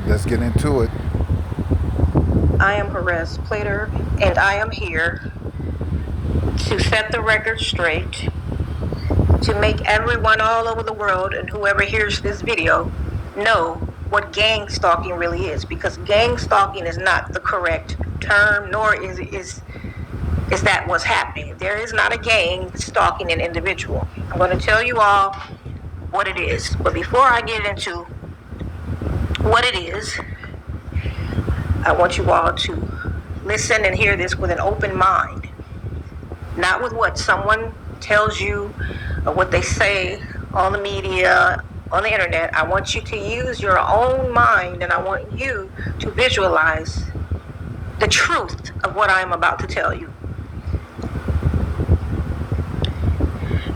Let's get into it. I am Horrez, platter, and I am here to set the record straight, to make everyone all over the world and whoever hears this video know what gang stalking really is, because gang stalking is not the correct term, nor is that what's happening. There is not a gang stalking an individual. I'm going to tell you all what it is, but before I get into what it is, I want you all to listen and hear this with an open mind, not with what someone tells you or what they say on the media, on the internet. I want you to use your own mind, and I want you to visualize the truth of what I'm about to tell you.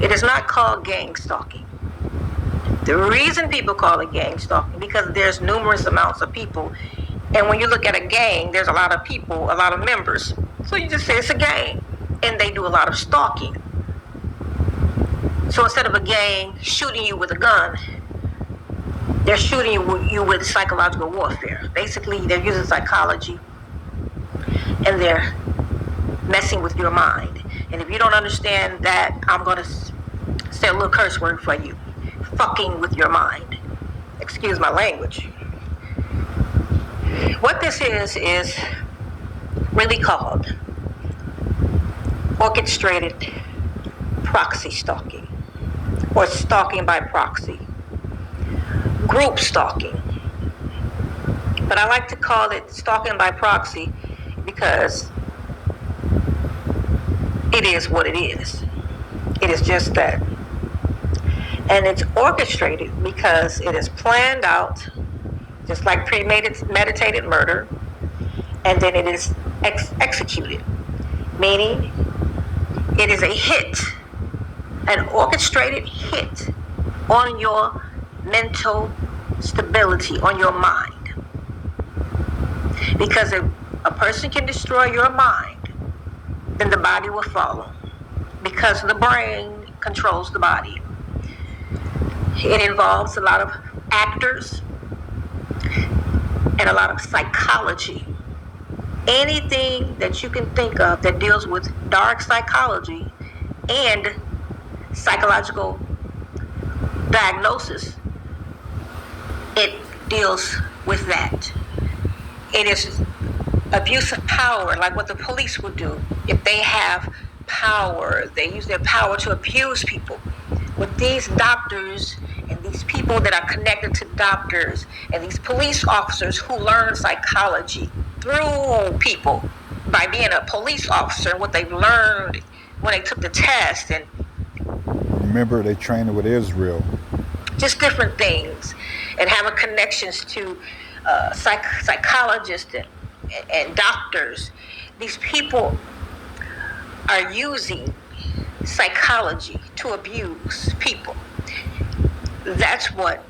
It is not called gang stalking. The reason people call it gang stalking, because there's numerous amounts of people, and when you look at a gang, there's a lot of people, a lot of members. So you just say it's a gang, and they do a lot of stalking. So instead of a gang shooting you with a gun, they're shooting you with psychological warfare. Basically, they're using psychology, and they're messing with your mind. And if you don't understand that, I'm going to say a little curse word for you. Fucking with your mind. Excuse my language. What this is really called orchestrated proxy stalking, or stalking by proxy, group stalking. But I like to call it stalking by proxy because it is what it is. It is just that. And it's orchestrated because it is planned out, just like premeditated murder, and then it is executed, meaning it is a hit, an orchestrated hit on your mental stability, on your mind. Because if a person can destroy your mind, then the body will follow, because the brain controls the body. It involves a lot of actors and a lot of psychology. Anything that you can think of that deals with dark psychology and psychological diagnosis, it deals with that. It is abuse of power, like what the police would do. If they have power, they use their power to abuse people. With these doctors and these people that are connected to doctors and these police officers who learn psychology through people by being a police officer, what they've learned when they took the test, and Remember, they trained with Israel. just different things, and having connections to psychologists and doctors. These people are using psychology to abuse people. That's what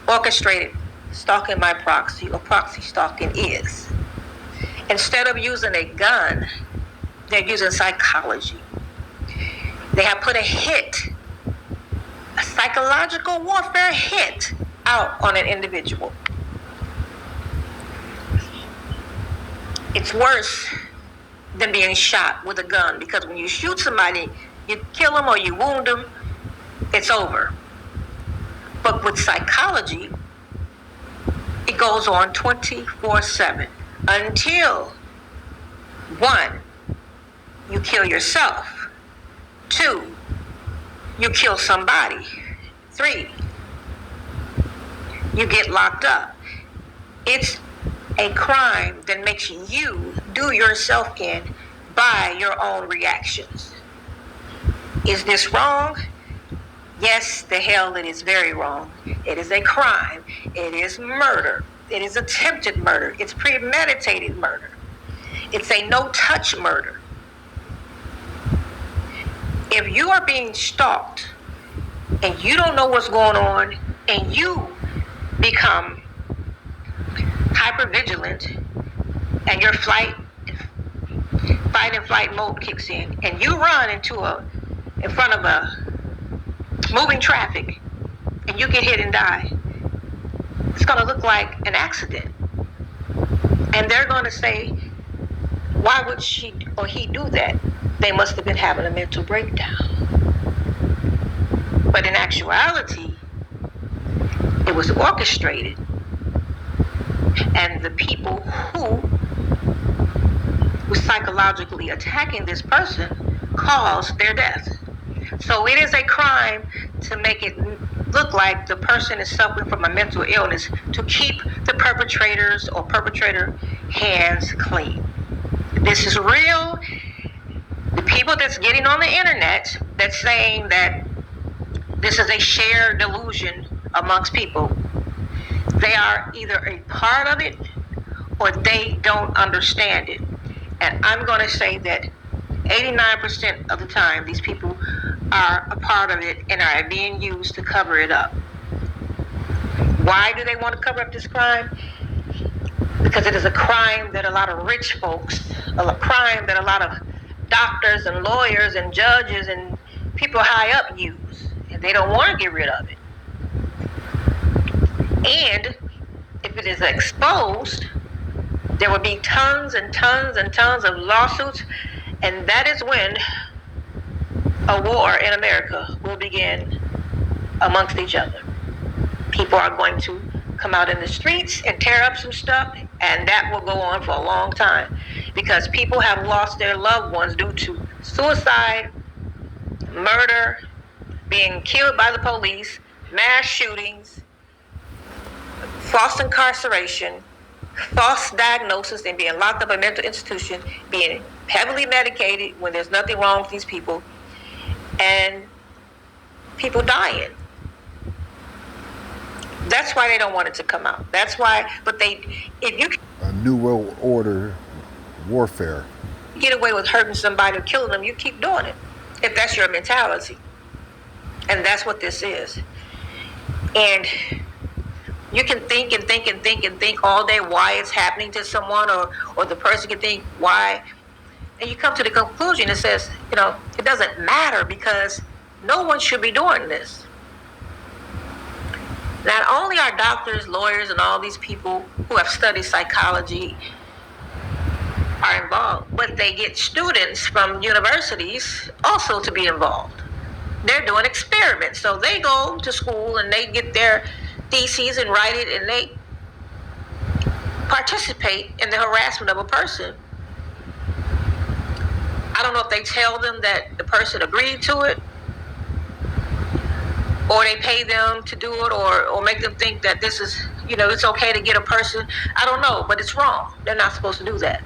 orchestrated stalking by proxy or proxy stalking is. Instead of using a gun, they're using psychology. They have put a hit, a psychological warfare hit, out on an individual. It's worse than being shot with a gun, because when you shoot somebody, you kill them or you wound them, it's over. But with psychology, it goes on 24/7 until 1, you kill yourself. 2, you kill somebody. 3, you get locked up. It's a crime that makes you do yourself in by your own reactions. Is this wrong? Yes, the hell it is very wrong. It is a crime. It is murder. It is attempted murder. It's premeditated murder. It's a no-touch murder. If you are being stalked and you don't know what's going on and you become hypervigilant and your fight and flight mode kicks in and you run in front of a moving traffic and you get hit and die, it's going to look like an accident. And they're going to say, why would she or he do that? They must have been having a mental breakdown. But in actuality, it was orchestrated. And the people who were psychologically attacking this person caused their death. So it is a crime to make it look like the person is suffering from a mental illness to keep the perpetrators or perpetrator hands clean. This is real. The people that's getting on the internet that's saying that this is a shared delusion amongst people, they are either a part of it or they don't understand it. And I'm going to say that 89% of the time, these people are a part of it and are being used to cover it up. Why do they want to cover up this crime? Because it is a crime that a lot of rich folks, a crime that a lot of doctors and lawyers and judges and people high up use. And they don't want to get rid of it. And if it is exposed, there will be tons and tons and tons of lawsuits. And that is when a war in America will begin amongst each other. People are going to come out in the streets and tear up some stuff, and that will go on for a long time because people have lost their loved ones due to suicide, murder, being killed by the police, mass shootings, false incarceration, false diagnosis, and being locked up in a mental institution, being heavily medicated when there's nothing wrong with these people, and people dying. That's why they don't want it to come out. That's why, but if you A new world order warfare. get away with hurting somebody or killing them, you keep doing it. If that's your mentality. And that's what this is. And you can think and think and think and think all day why it's happening to someone, or the person can think why. And you come to the conclusion that says, it doesn't matter because no one should be doing this. Not only are doctors, lawyers, and all these people who have studied psychology are involved, but they get students from universities also to be involved. They're doing experiments. So they go to school and they get their theses and write it, and they participate in the harassment of a person. I don't know if they tell them that the person agreed to it, or they pay them to do it, or make them think that this is, it's okay to get a person. I don't know, but it's wrong. They're not supposed to do that.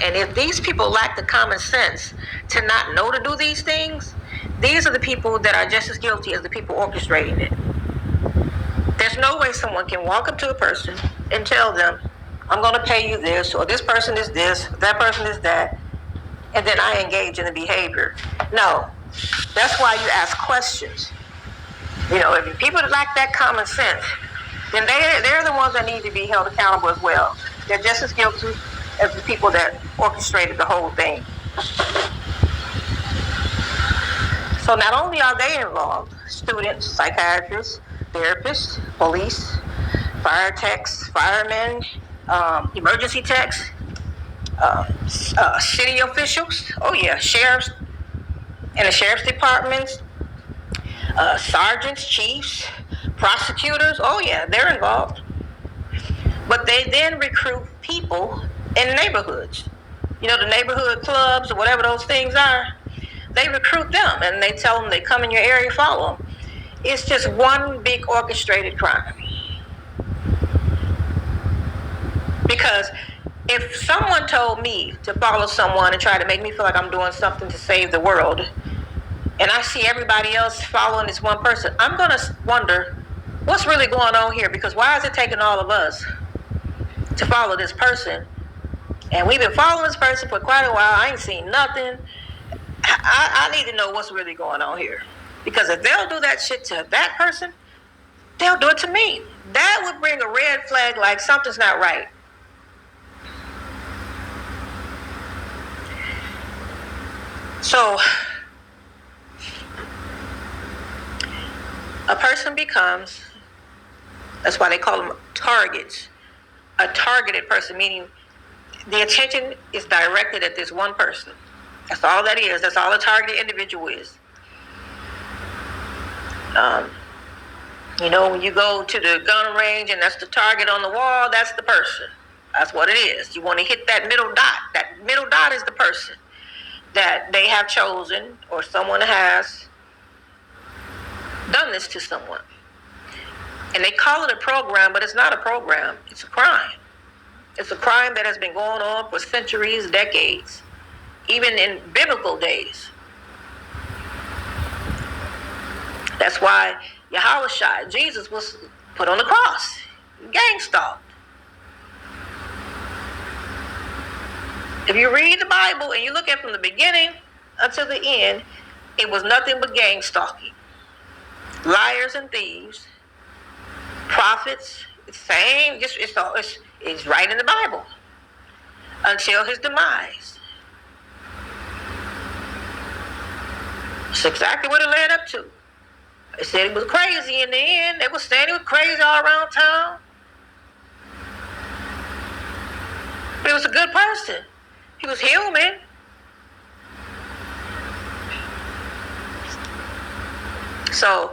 And if these people lack the common sense to not know to do these things, these are the people that are just as guilty as the people orchestrating it. There's no way someone can walk up to a person and tell them, I'm going to pay you this, or this person is this, that person is that, and then I engage in the behavior. No, that's why you ask questions. If people lack that common sense, then they're the ones that need to be held accountable as well. They're just as guilty as the people that orchestrated the whole thing. So not only are they involved, students, psychiatrists, therapists, police, fire techs, firemen, emergency techs, city officials, sheriffs and the sheriff's departments, sergeants, chiefs, prosecutors, they're involved. But they then recruit people in neighborhoods. The neighborhood clubs or whatever those things are, they recruit them and they tell them they come in your area, follow them. It's just one big orchestrated crime. Because if someone told me to follow someone and try to make me feel like I'm doing something to save the world, and I see everybody else following this one person, I'm going to wonder what's really going on here, because why is it taking all of us to follow this person? And we've been following this person for quite a while. I ain't seen nothing. I need to know what's really going on here. Because if they'll do that shit to that person, they'll do it to me. That would bring a red flag like something's not right. So, a person becomes That's why they call them targets. A targeted person, meaning the attention is directed at this one person. That's all that is. That's all a targeted individual is. When you go to the gun range and that's the target on the wall, that's the person. That's what it is. You want to hit that middle dot. That middle dot is the person that they have chosen, or someone has done this to someone. And they call it a program, but it's not a program. It's a crime. It's a crime that has been going on for centuries, decades, even in biblical days. That's why Yashua, Jesus, was put on the cross, gang stalked. If you read the Bible and you look at from the beginning until the end, it was nothing but gang stalking. Liars and thieves, prophets, it's same. It's right in the Bible until his demise. It's exactly what it led up to. They said he was crazy in the end. They were saying he was crazy all around town. But he was a good person. He was human. So,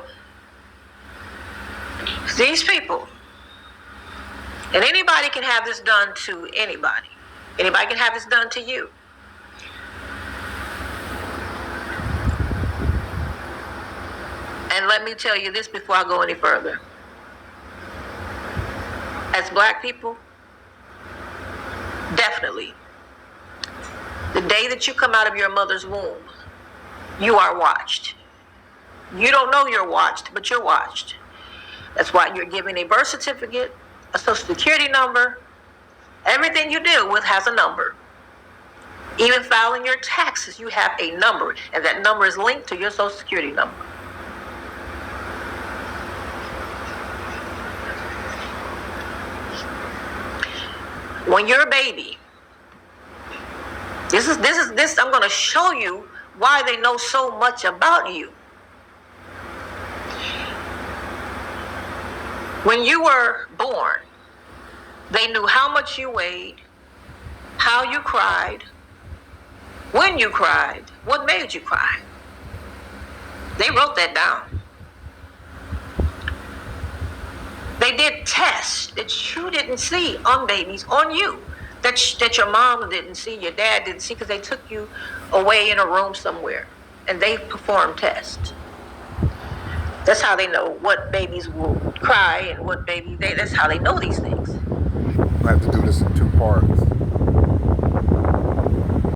these people, and anybody can have this done to anybody. Anybody can have this done to you. And let me tell you this before I go any further. As black people, definitely, the day that you come out of your mother's womb, you are watched. You don't know you're watched, but you're watched. That's why you're given a birth certificate, a social security number. Everything you deal with has a number. Even filing your taxes, you have a number, and that number is linked to your social security number. When you're a baby, this I'm going to show you why they know so much about you. When you were born, they knew how much you weighed, how you cried, when you cried, what made you cry. They wrote that down. They did tests that you didn't see on babies, on you, that your mom didn't see, your dad didn't see, because they took you away in a room somewhere, and they performed tests. That's how they know what babies will cry and what baby that's how they know these things. I have to do this in 2 parts.